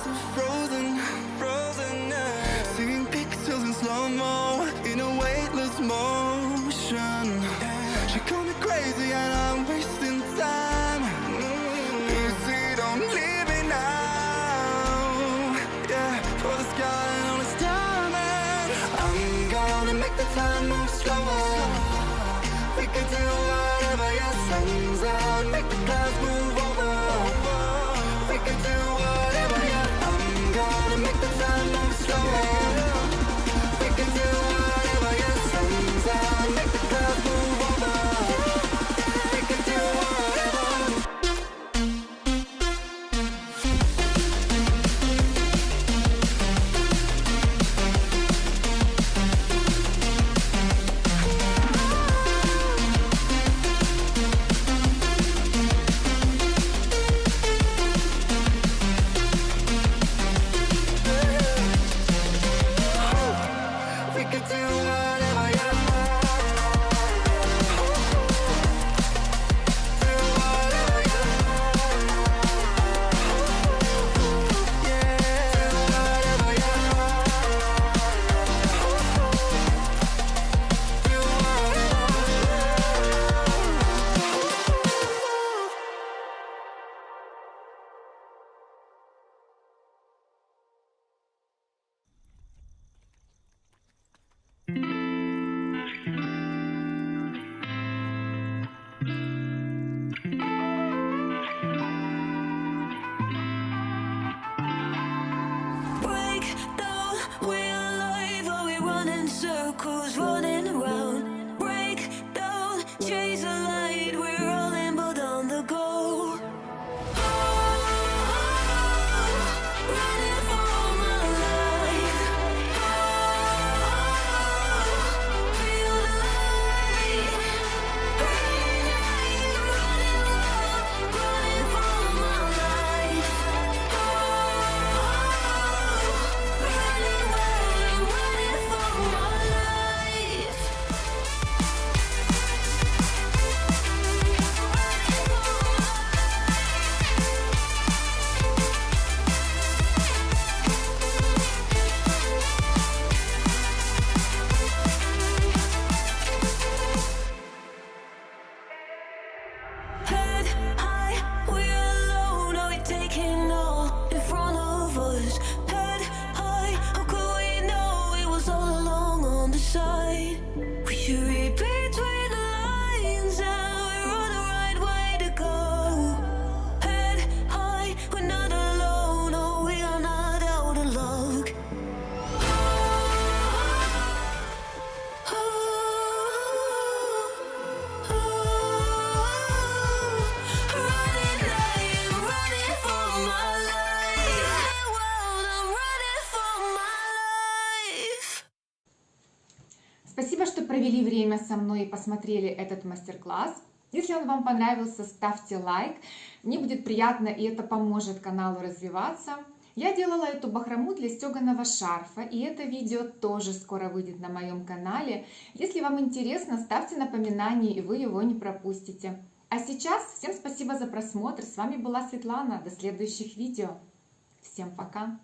so frozen, yeah. Seeing pixels in slow-mo, in a weightless motion. She called me crazy and I'm wasting time. Easy, don't leave me now. Yeah, for the sky and all this time, and I'm gonna make the time move slower. We can do whatever, yeah, sun's out, make the clouds move over. We can do whatever, yeah. I'm gonna make the time move slower. We can do whatever, yeah, sun's out, make the clouds move over. We can do whatever. We can do whatever, yeah. Do whatever, yeah. Yeah, do whatever, yeah. Do Break down, we're alive, are we running circles, running around? Break down, chase the light, we're rolling but on the go. Running for my life. Feel the light. Running for my life. Running for my life. Head high, we're alone, are we taking all in front of us? Head high, how could we know it was all along on the side? We should read between the lines and we're on the right way to go. Head high, we're not alone, oh we are not out of luck. Running for my life. World, I'm running for my life. Спасибо, что провели время со мной и посмотрели этот мастер-класс. Если он вам понравился, ставьте лайк. Мне будет приятно, и это поможет каналу развиваться. Я делала эту бахрому для стеганого шарфа, и это видео тоже скоро выйдет на моем канале. Если вам интересно, ставьте напоминание, и вы его не пропустите. А сейчас всем спасибо за просмотр. С вами была Светлана. До следующих видео. Всем пока!